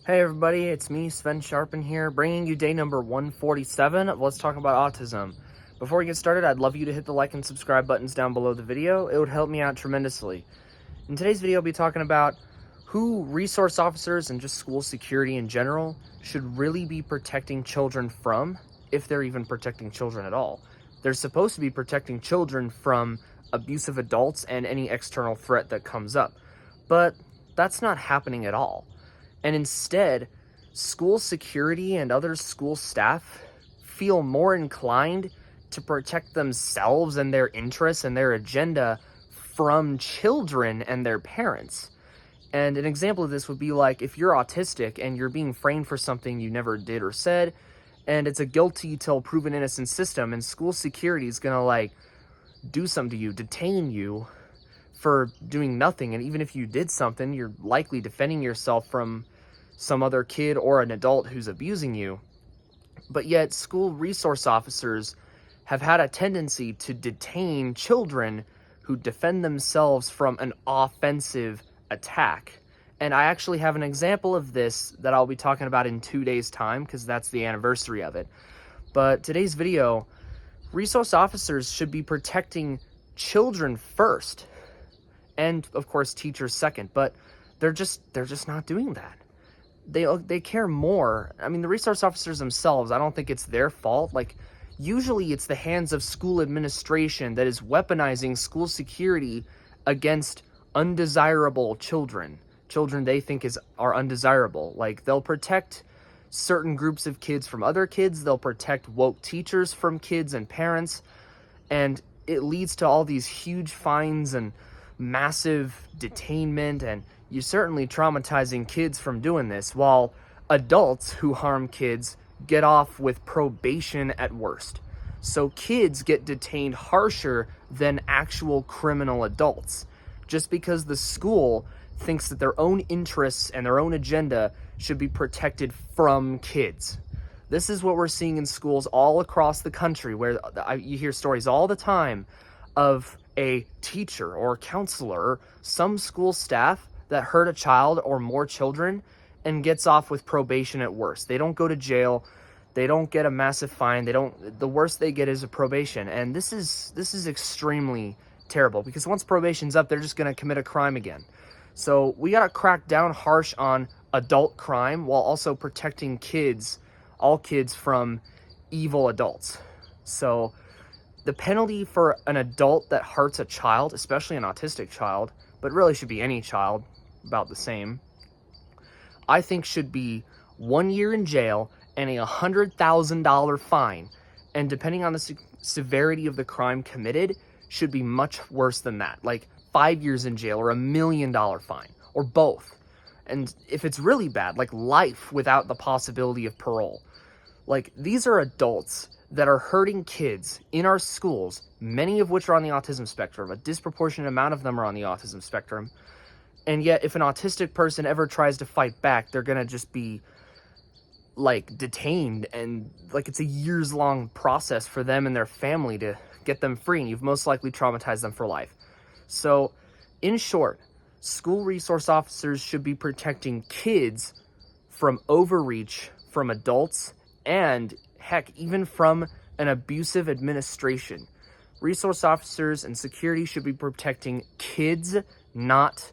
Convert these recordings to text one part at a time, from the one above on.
Hey everybody, it's me, Sven Sharpen here, bringing you day number 147 of Let's Talk About Autism. Before we get started, I'd love you to hit the like and subscribe buttons down below the video. It would help me out tremendously. In today's video, I'll be talking about who resource officers and just school security in general should really be protecting children from, if they're even protecting children at all. They're supposed to be protecting children from abusive adults and any external threat that comes up, but that's not happening at all. And instead, school security and other school staff feel more inclined to protect themselves and their interests and their agenda from children and their parents. And an example of this would be like if you're autistic and you're being framed for something you never did or said, and it's a guilty till proven innocent system, and school security is gonna do something to you, detain you for doing nothing. And even if you did something, you're likely defending yourself from some other kid or an adult who's abusing you. But yet school resource officers have had a tendency to detain children who defend themselves from an offensive attack. And I actually have an example of this that I'll be talking about in 2 days' time, because that's the anniversary of it. But today's video, resource officers should be protecting children first, and of course teachers second, but they're just not doing that. They care more. I mean, the resource officers themselves, I don't think it's their fault. Usually it's the hands of school administration that is weaponizing school security against undesirable children they think are undesirable. They'll protect certain groups of kids from other kids, they'll protect woke teachers from kids and parents, and it leads to all these huge fines and massive detainment, and you're certainly traumatizing kids from doing this, while adults who harm kids get off with probation at worst. So kids get detained harsher than actual criminal adults, just because the school thinks that their own interests and their own agenda should be protected from kids. This is what we're seeing in schools all across the country, where you hear stories all the time of a teacher or counselor or some school staff that hurt a child or more children and gets off with probation at worst. They don't go to jail. They don't get a massive fine. The worst they get is a probation. And this is extremely terrible, because once probation's up, they're just going to commit a crime again. So we got to crack down harsh on adult crime while also protecting all kids from evil adults. So the penalty for an adult that hurts a child, especially an autistic child, but really should be any child, about the same, I think should be 1 year in jail and a $100,000 fine. And depending on the severity of the crime committed, should be much worse than that, like 5 years in jail or $1 million fine, or both. And if it's really bad, like life without the possibility of parole. These are adults that are hurting kids in our schools, many of which are on the autism spectrum. A disproportionate amount of them are on the autism spectrum. And yet, if an autistic person ever tries to fight back, they're gonna just be detained, and it's a years-long process for them and their family to get them free, and you've most likely traumatized them for life. So, in short, school resource officers should be protecting kids from overreach from adults, and heck, even from an abusive administration. Resource officers and security should be protecting kids, not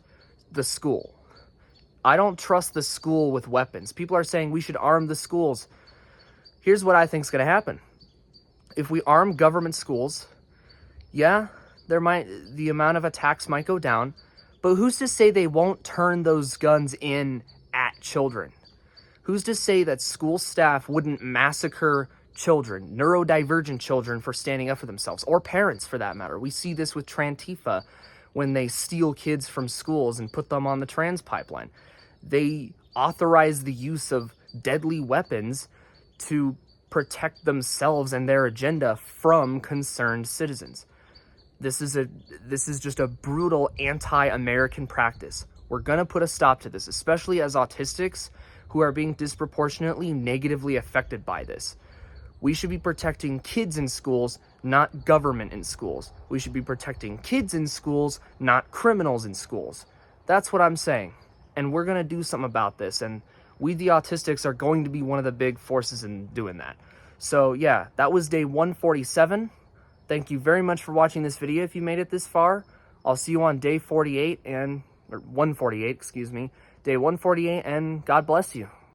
the school. I don't trust the school with weapons. People are saying we should arm the schools. Here's what I think is going to happen. If we arm government schools, yeah, the amount of attacks might go down, but who's to say they won't turn those guns in at children? Who's to say that school staff wouldn't massacre children, neurodivergent children, for standing up for themselves, or parents for that matter? We see this with Trantifa when they steal kids from schools and put them on the trans pipeline. They authorize the use of deadly weapons to protect themselves and their agenda from concerned citizens. This is just a brutal anti-American practice. We're gonna put a stop to this, especially as autistics who are being disproportionately negatively affected by this. We should be protecting kids in schools, not government in schools. We should be protecting kids in schools, not criminals in schools. That's what I'm saying. and we're going to do something about this. And we, the autistics, are going to be one of the big forces in doing that. So yeah, that was day 147. Thank you very much for watching this video if you made it this far. I'll see you on day 48 or 148, excuse me, day 148, and God bless you.